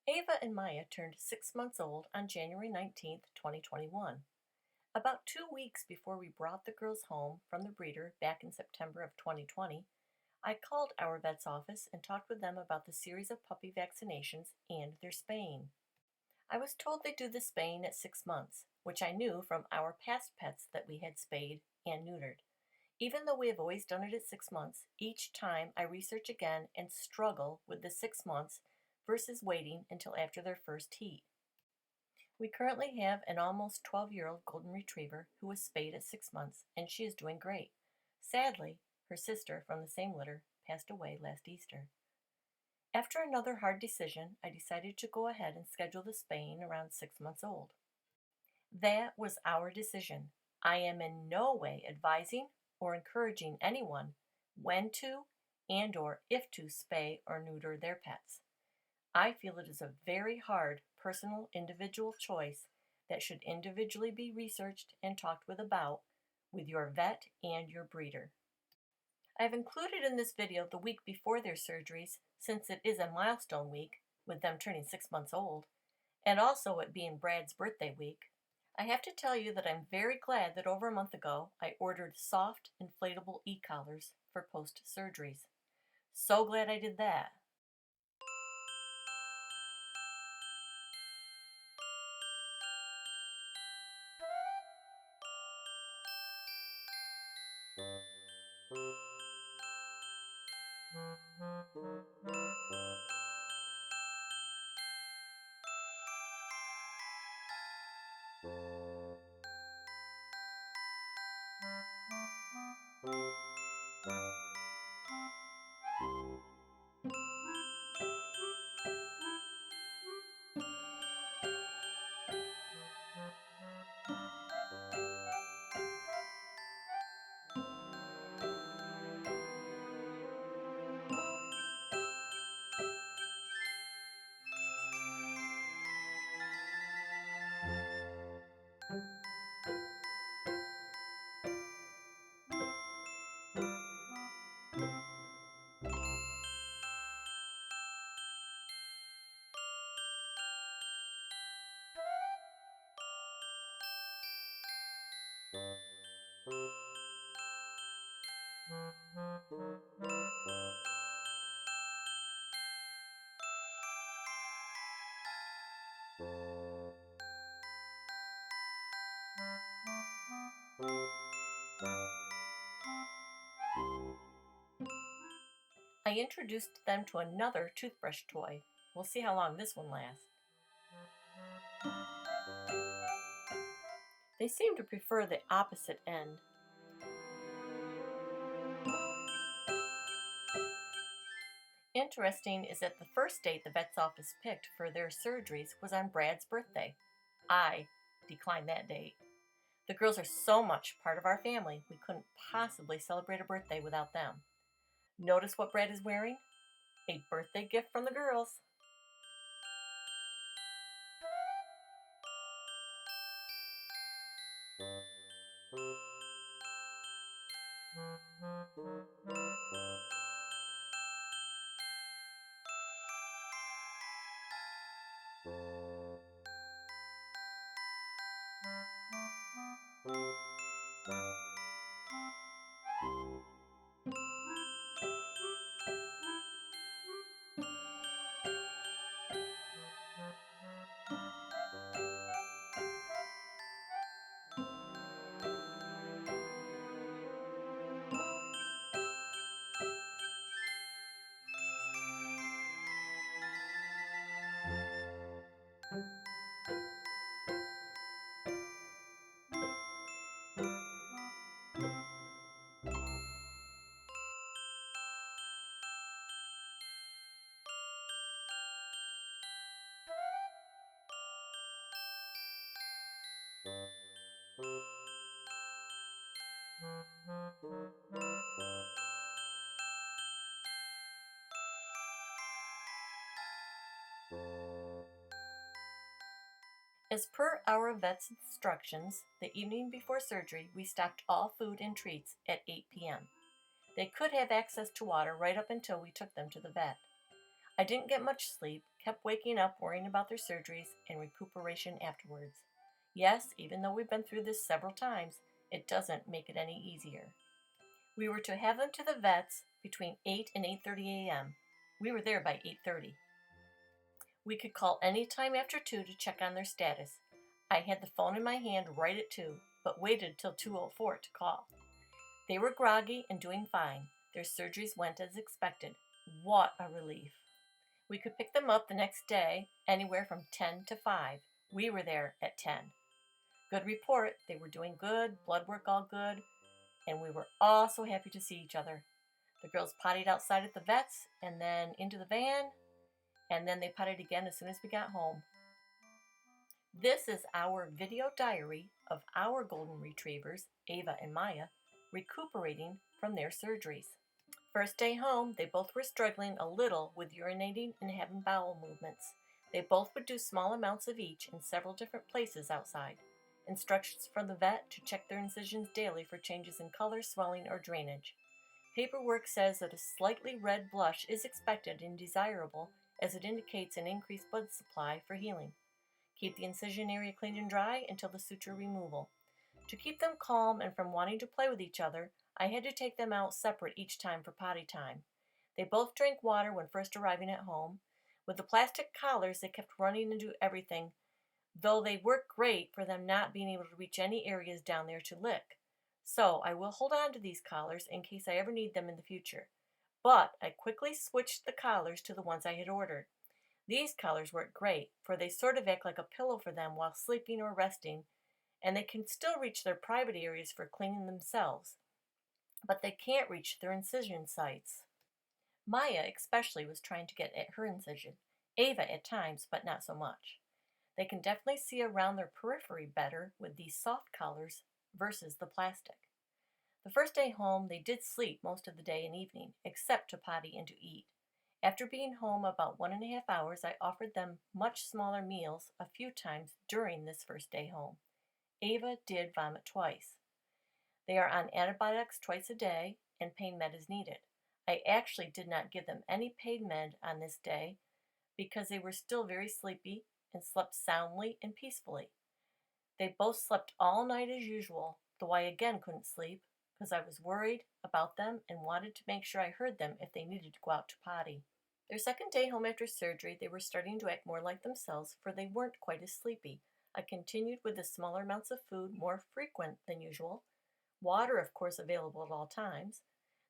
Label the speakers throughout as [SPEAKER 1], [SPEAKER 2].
[SPEAKER 1] Ava and Maya turned 6 months old on January 19th, 2021. About 2 weeks before we brought the girls home from the breeder back in September of 2020, I called our vet's office and talked with them about the series of puppy vaccinations and their spaying. I was told they do the spaying at 6 months, which I knew from our past pets that we had spayed and neutered. Even though we have always done it at 6 months, each time I research again and struggle with the 6 months versus waiting until after their first heat. We currently have an almost 12-year-old golden retriever who was spayed at 6 months, and she is doing great. Sadly, her sister from the same litter passed away last Easter. After another hard decision, I decided to go ahead and schedule the spaying around 6 months old. That was our decision. I am in no way advising or encouraging anyone when to and/or if to spay or neuter their pets. I feel it is a very hard, personal, individual choice that should individually be researched and talked with your vet and your breeder. I have included in this video the week before their surgeries, since it is a milestone week, with them turning 6 months old, and also it being Brad's birthday week. I have to tell you that I'm very glad that over a month ago I ordered soft, inflatable e-collars for post-surgeries. So glad I did that. I introduced them to another toothbrush toy. We'll see how long this one lasts. They seem to prefer the opposite end. Interesting is that the first date the vet's office picked for their surgeries was on Brad's birthday. I declined that date. The girls are so much part of our family, we couldn't possibly celebrate a birthday without them. Notice what Brad is wearing? A birthday gift from the girls. As per our vet's instructions, the evening before surgery, we stocked all food and treats at 8 p.m. They could have access to water right up until we took them to the vet. I didn't get much sleep, kept waking up worrying about their surgeries and recuperation afterwards. Yes, even though we've been through this several times, it doesn't make it any easier. We were to have them to the vets between 8 and 8:30 a.m. We were there by 8:30. We could call any time after 2 to check on their status. I had the phone in my hand right at 2, but waited till 2:04 to call. They were groggy and doing fine. Their surgeries went as expected. What a relief. We could pick them up the next day, anywhere from 10 to 5. We were there at 10. Good report, they were doing good, blood work all good, and we were all so happy to see each other. The girls pottied outside at the vet's and then into the van, and then they pottied again as soon as we got home. This is our video diary of our golden retrievers, Ava and Maya, recuperating from their surgeries. First day home, they both were struggling a little with urinating and having bowel movements. They both would do small amounts of each in several different places outside. Instructions from the vet to check their incisions daily for changes in color, swelling, or drainage. Paperwork says that a slightly red blush is expected and desirable as it indicates an increased blood supply for healing. Keep the incision area clean and dry until the suture removal. To keep them calm and from wanting to play with each other, I had to take them out separate each time for potty time. They both drank water when first arriving at home. With the plastic collars, they kept running into everything, though they work great for them not being able to reach any areas down there to lick. So I will hold on to these collars in case I ever need them in the future. But I quickly switched the collars to the ones I had ordered. These collars work great, for they sort of act like a pillow for them while sleeping or resting, and they can still reach their private areas for cleaning themselves, but they can't reach their incision sites. Maya especially was trying to get at her incision, Ava at times, but not so much. They can definitely see around their periphery better with these soft collars versus the plastic. The first day home, they did sleep most of the day and evening, except to potty and to eat. After being home about 1.5 hours, I offered them much smaller meals a few times during this first day home. Ava did vomit twice. They are on antibiotics twice a day, and pain med is needed. I actually did not give them any pain med on this day because they were still very sleepy and slept soundly and peacefully. They both slept all night as usual, though I again couldn't sleep because I was worried about them and wanted to make sure I heard them if they needed to go out to potty. Their second day home after surgery, they were starting to act more like themselves, for they weren't quite as sleepy. I continued with the smaller amounts of food more frequent than usual. Water, of course, available at all times.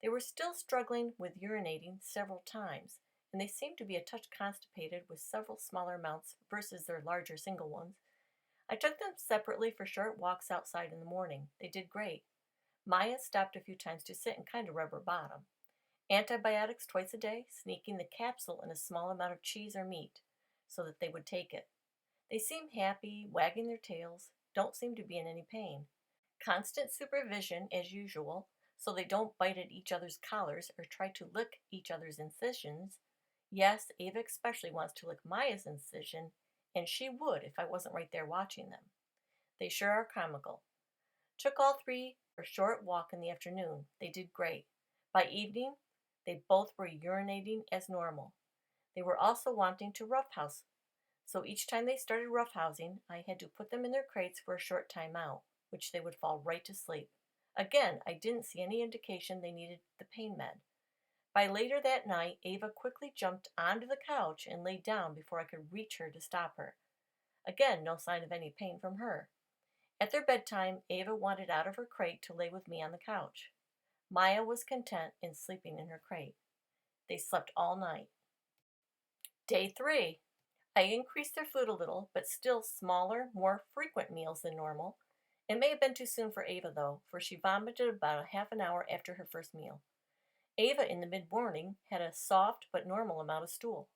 [SPEAKER 1] They were still struggling with urinating several times, and they seemed to be a touch constipated with several smaller amounts versus their larger single ones. I took them separately for short walks outside in the morning. They did great. Maya stopped a few times to sit and kind of rub her bottom. Antibiotics twice a day, sneaking the capsule in a small amount of cheese or meat so that they would take it. They seem happy, wagging their tails, don't seem to be in any pain. Constant supervision as usual, so they don't bite at each other's collars or try to lick each other's incisions. Yes, Ava especially wants to lick Maya's incision, and she would if I wasn't right there watching them. They sure are comical. Took all three for a short walk in the afternoon. They did great. By evening, they both were urinating as normal. They were also wanting to roughhouse, so each time they started roughhousing, I had to put them in their crates for a short time out, which they would fall right to sleep. Again, I didn't see any indication they needed the pain med. By later that night, Ava quickly jumped onto the couch and lay down before I could reach her to stop her. Again, no sign of any pain from her. At their bedtime, Ava wanted out of her crate to lay with me on the couch. Maya was content in sleeping in her crate. They slept all night. Day 3. I increased their food a little, but still smaller, more frequent meals than normal. It may have been too soon for Ava, though, for she vomited about a half an hour after her first meal. Ava, in the mid-morning, had a soft but normal amount of stool.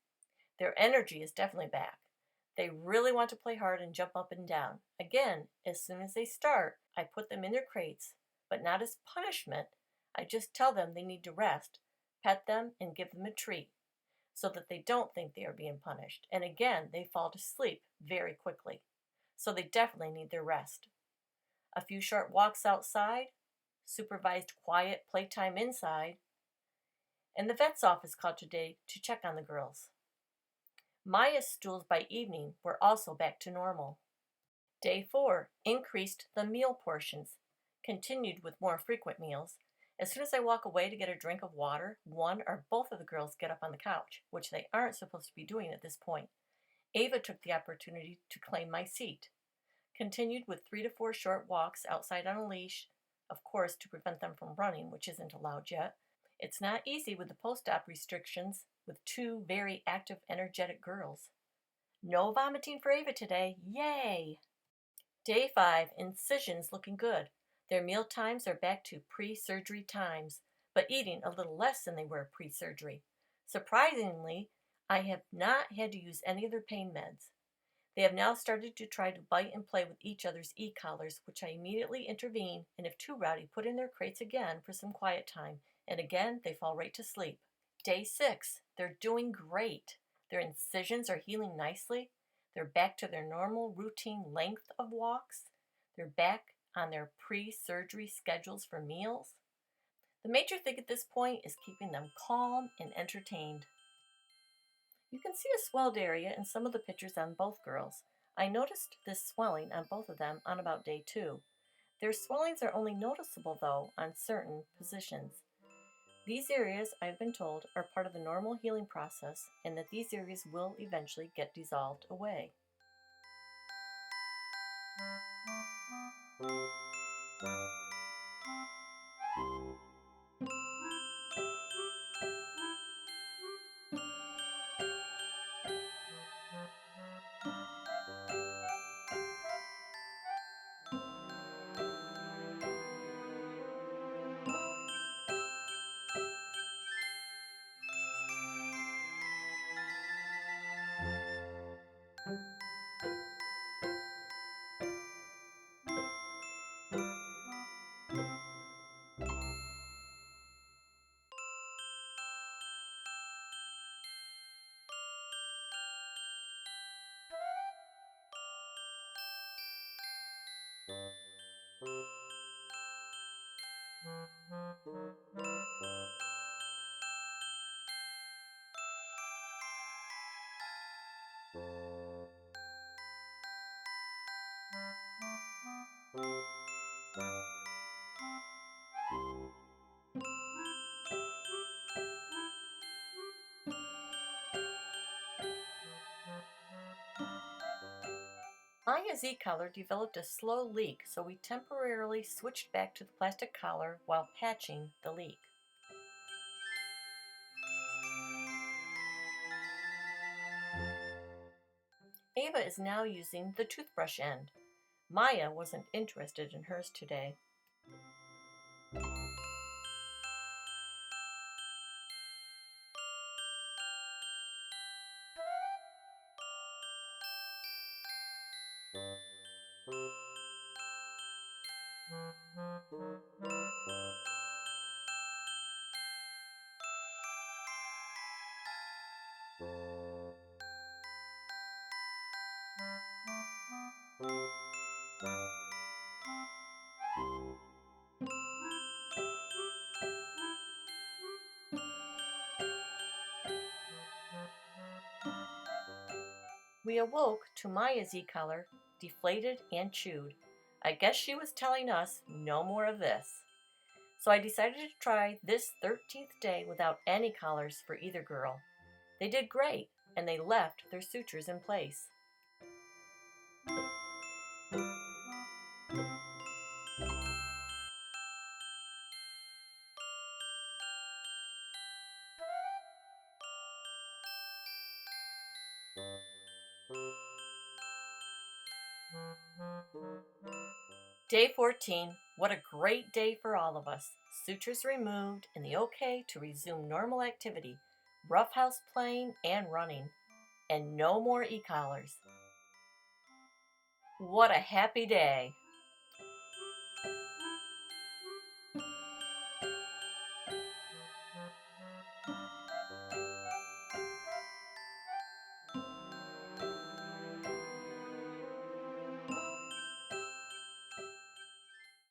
[SPEAKER 1] Their energy is definitely back. They really want to play hard and jump up and down. Again, as soon as they start, I put them in their crates, but not as punishment. I just tell them they need to rest, pet them, and give them a treat, so that they don't think they are being punished. And again, they fall to sleep very quickly. So they definitely need their rest. A few short walks outside, supervised quiet playtime inside, and the vet's office called today to check on the girls. Maya's stools by evening were also back to normal. Day 4 increased the meal portions, continued with more frequent meals. As soon as I walk away to get a drink of water, one or both of the girls get up on the couch, which they aren't supposed to be doing at this point. Ava took the opportunity to claim my seat. Continued with 3 to 4 short walks outside on a leash, of course to prevent them from running, which isn't allowed yet. It's not easy with the post-op restrictions with two very active, energetic girls. No vomiting for Ava today, yay! Day 5, incisions looking good. Their meal times are back to pre-surgery times, but eating a little less than they were pre-surgery. Surprisingly, I have not had to use any of their pain meds. They have now started to try to bite and play with each other's e-collars, which I immediately intervene, and if too rowdy, put in their crates again for some quiet time, and again they fall right to sleep. Day 6, they're doing great. Their incisions are healing nicely. They're back to their normal routine length of walks. They're back on their pre-surgery schedules for meals. The major thing at this point is keeping them calm and entertained. You can see a swelled area in some of the pictures on both girls. I noticed this swelling on both of them on about day 2. Their swellings are only noticeable though on certain positions. These areas, I've been told, are part of the normal healing process and that these areas will eventually get dissolved away. Maya's e-collar developed a slow leak, so we temporarily switched back to the plastic collar while patching the leak. Ava is now using the toothbrush end. Maya wasn't interested in hers today. We awoke to Maya's e-collar, deflated and chewed. I guess she was telling us no more of this. So I decided to try this 13th day without any collars for either girl. They did great, and they left their sutures in place. Day 14, what a great day for all of us. Sutures removed and the okay to resume normal activity, roughhouse playing and running, and no more e-collars. What a happy day.